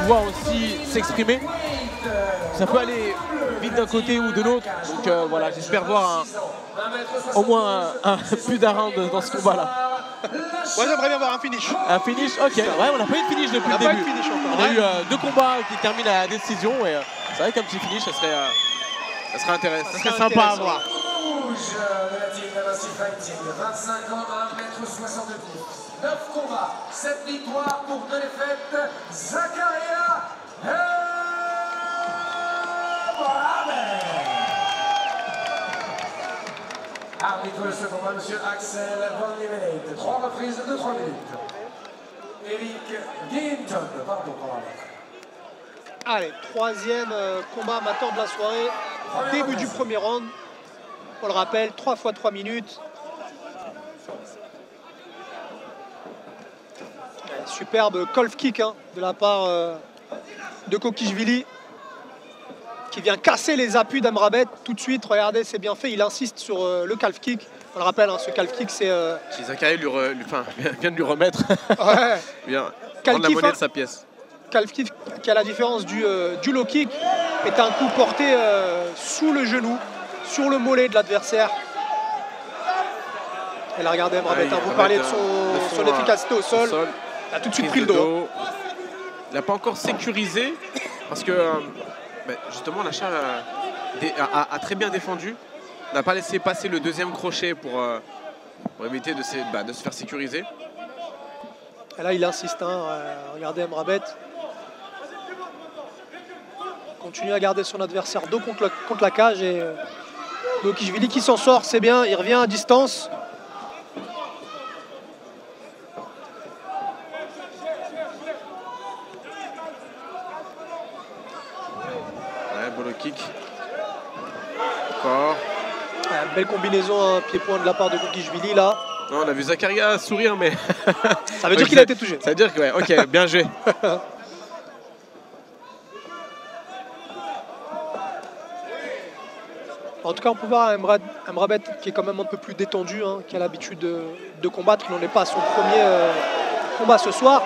pouvoir aussi s'exprimer. Ça peut aller vite d'un côté ou de l'autre. Donc voilà, j'espère voir au moins plus d'un round dans ce combat-là. Moi j'aimerais bien voir un finish. Un finish, ok. Ouais, on n'a pas eu de finish depuis le début. On a eu 2 combats qui terminent à la décision. Et c'est vrai qu'un petit finish, ça serait intéressant. Ça serait sympa à voir. Rouge de la team Dynasty Fighting, 25 ans, 1m70. 9 combats, 7 victoires pour 2 défaites. Zakaria Mohamed. Arbitre de ce combat, M. Axel Van Lievenait. 3 reprises de 3 minutes. Eric Ginton, pardon. Allez, troisième combat amateur de la soirée. Début du premier round. On le rappelle, 3 fois 3 minutes. Superbe calf kick de la part de Kokishvili, qui vient casser les appuis d'Amrabat tout de suite. Regardez, c'est bien fait. Il insiste sur le calf kick. On le rappelle, ce calf kick, c'est... Zakaria vient de lui remettre. Ouais. Bien prendre la monnaie de sa pièce. Calf kick, qui à la différence du low kick, est un coup porté sous le genou, sur le mollet de l'adversaire. Et là, regardez, Amrabat, vous parliez de son efficacité au sol. Il a tout de suite pris le dos. Il n'a pas encore sécurisé parce que justement Lachal a très bien défendu. N'a pas laissé passer le deuxième crochet pour éviter de se faire sécuriser. Et là il insiste, regardez Amrabat. Continue à garder son adversaire dos contre la cage et Kokishvili qui s'en sort, c'est bien, il revient à distance. Bolo kick. Encore. Belle combinaison, pied-point de la part de Kokishvili là. Non, on a vu Zakaria sourire, mais. Ça veut dire qu'il a été touché. Ça veut dire que, ouais, ok, bien joué. En tout cas, on peut voir Amrabat qui est quand même un peu plus détendu, qui a l'habitude de combattre. Il n'en est pas à son premier combat ce soir,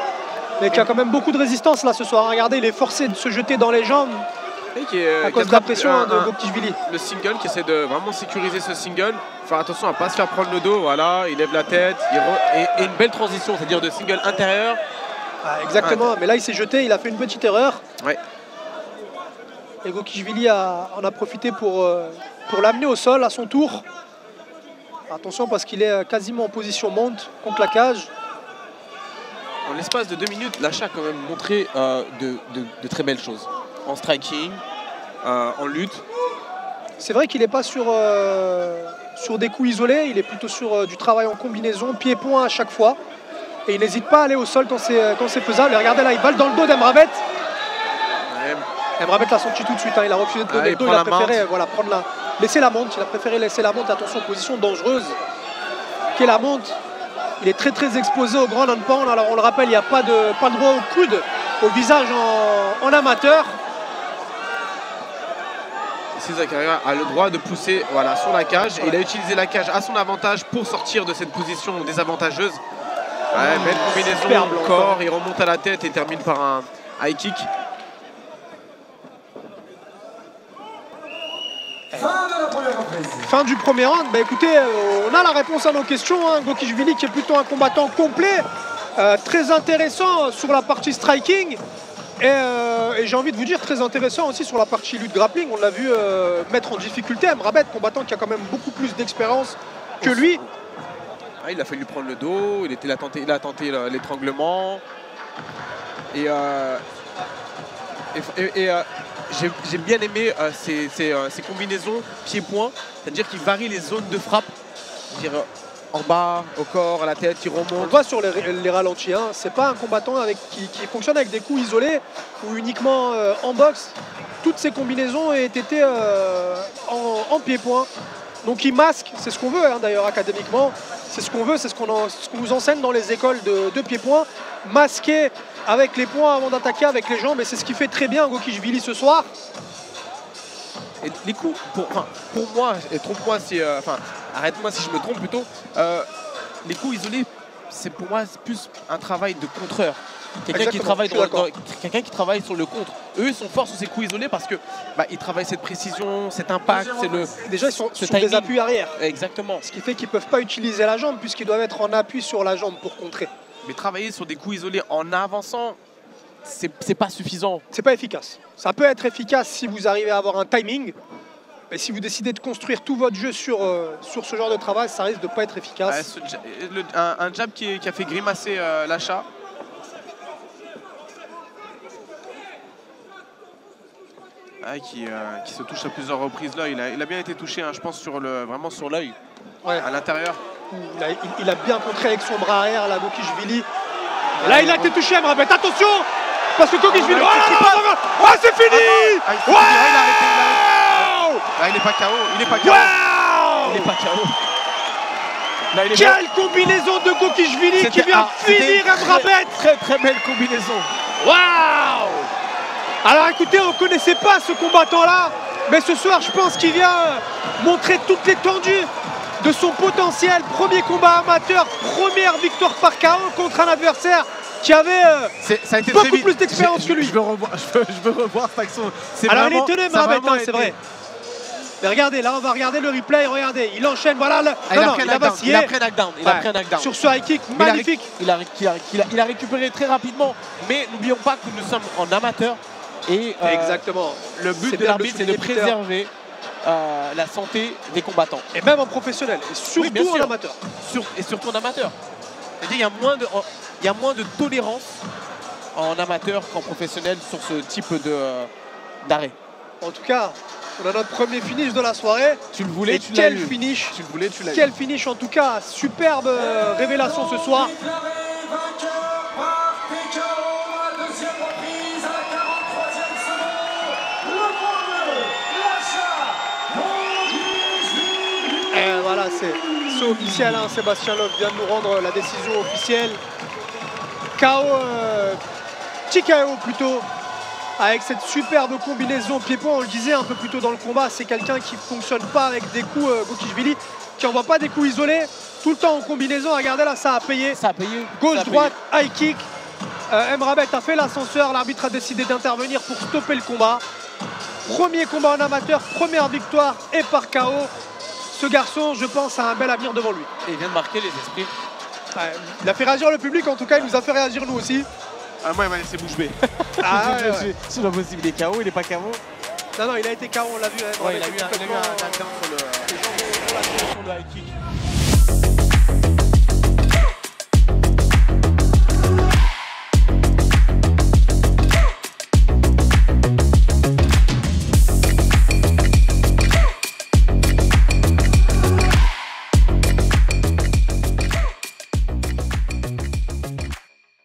mais qui a quand même beaucoup de résistance là ce soir. Regardez, il est forcé de se jeter dans les jambes. À cause de la pression de Kokishvili. Le single qui essaie de vraiment sécuriser ce single. Faire attention à ne pas se faire prendre le dos. Voilà, il lève la tête. Et une belle transition, c'est-à-dire de single intérieur. Exactement, mais là il s'est jeté, il a fait une petite erreur. Ouais. Et Kokishvili en a profité pour l'amener au sol à son tour. Attention parce qu'il est quasiment en position monte contre la cage. En l'espace de 2 minutes, Lachal a quand même montré de très belles choses. En striking, en lutte. C'est vrai qu'il n'est pas sur des coups isolés, il est plutôt sur du travail en combinaison, pied-point à chaque fois. Et il n'hésite pas à aller au sol quand c'est faisable. Et regardez là, il balle dans le dos d'Amrabat. Ouais. Amrabat l'a senti tout de suite, il a refusé de donner le dos, il a préféré laisser la monte. Il a préféré laisser la monte, attention, position dangereuse. Qui est la monte. Il est très très exposé au grand and pound. Alors on le rappelle, il n'y a pas le droit au coude, au visage en amateur. Ici, Zakaria a le droit de pousser sur la cage. Et il a utilisé la cage à son avantage pour sortir de cette position désavantageuse. Ouais, belle combinaison, corps, il remonte à la tête et termine par un high kick. Fin du premier round. Écoutez, on a la réponse à nos questions. Kokishvili qui est plutôt un combattant complet, très intéressant sur la partie striking. Et j'ai envie de vous dire, très intéressant aussi sur la partie lutte grappling. On l'a vu mettre en difficulté Amrabat, combattant qui a quand même beaucoup plus d'expérience que lui. Il a fallu prendre le dos, il a tenté l'étranglement. Et j'ai bien aimé ces combinaisons pied-point, c'est-à-dire qu'il varie les zones de frappe. En bas, au corps, à la tête, il remonte. On le voit sur les ralentis, c'est pas un combattant qui fonctionne avec des coups isolés ou uniquement en boxe. Toutes ces combinaisons ont été en pied-point. Donc il masque, c'est ce qu'on veut d'ailleurs académiquement, c'est ce qu'on veut, c'est ce qu'on nous enseigne dans les écoles de pied-point, masquer avec les poings avant d'attaquer avec les jambes, et c'est ce qui fait très bien Kokishvili ce soir. Et les coups, pour moi, et trompe-moi si, arrête-moi si je me trompe plutôt, les coups isolés, c'est pour moi plus un travail de contreur. quelqu'un qui travaille je suis d'accord. quelqu'un qui travaille sur le contre. Eux, ils sont forts sur ces coups isolés parce que ils travaillent cette précision, cet impact, c'est le. Déjà, ils sont ce sur des timing. appuis arrière. Exactement. Ce qui fait qu'ils ne peuvent pas utiliser la jambe puisqu'ils doivent être en appui sur la jambe pour contrer. Mais travailler sur des coups isolés en avançant, c'est pas suffisant. C'est pas efficace. Ça peut être efficace si vous arrivez à avoir un timing. Mais si vous décidez de construire tout votre jeu sur ce genre de travail, ça risque de pas être efficace. Un jab qui a fait grimacer Lacha. Qui se touche à plusieurs reprises là. Il a bien été touché, hein, je pense, vraiment sur l'œil, Ouais. à l'intérieur. Il a bien contré avec son bras arrière, la Gokishvili. Là, il a été touché, Amrabat. Attention, parce que Gokishvili. Oh, c'est fini! Il est pas KO. Il est pas KO. Wow! Il est pas KO. Là, il est Quelle combinaison de Gokishvili qui vient finir Amrabat. Très belle combinaison. Waouh! Alors écoutez, on ne connaissait pas ce combattant-là, mais ce soir, je pense qu'il vient montrer toute l'étendue de son potentiel. Premier combat amateur, première victoire par KO contre un adversaire qui avait Ça a été beaucoup très vite. plus d'expérience que lui. Je veux revoir cette action. Alors il est étonné, Amrabat, c'est vrai. Mais regardez, là on va regarder le replay, regardez, il enchaîne, voilà. Il a vacillé. pris un knockdown. Il a pris un knockdown. Sur ce high kick magnifique. Il a récupéré très rapidement. Mais n'oublions pas que nous sommes en amateur. Et Exactement. le but C'est de bien l'arbitre, c'est de souligner, Peter. préserver la santé des combattants. Et même en professionnel, et surtout Oui, bien en sûr. amateur. Et surtout en amateur. C'est-à-dire il y a moins de tolérance en amateur qu'en professionnel sur ce type d'arrêt. En tout cas, on a notre premier finish de la soirée. Tu le voulais, Et tu l'as quel eu. finish! Tu le voulais, tu l'as eu. Quel finish en tout cas, superbe révélation ce soir. Déclaré vainqueur par TKO à la deuxième reprise à la 43e seconde. Le fameux Lacha. Et voilà, c'est officiel, hein. Sébastien Love vient de nous rendre la décision officielle. Petit KO plutôt, avec cette superbe combinaison pied-point. On le disait un peu plus tôt dans le combat, c'est quelqu'un qui ne fonctionne pas avec des coups Gokishvili, qui n'envoie pas des coups isolés, tout le temps en combinaison. Regardez là, ça a payé. Ça a payé. Gauche-droite, high kick. Amrabat a fait l'ascenseur, l'arbitre a décidé d'intervenir pour stopper le combat. Premier combat en amateur, première victoire et par KO. Ce garçon, je pense, a un bel avenir devant lui. Et il vient de marquer les esprits. Ouais, il a fait réagir le public, en tout cas, il nous a fait réagir nous aussi. Moi, il m'a laissé bouche bée. Ah, ouais. C'est pas possible, il est KO, il est pas KO. Non, il a été KO, on l'a vu. Ouais, il a eu un complètement, knockdown sur le high kick.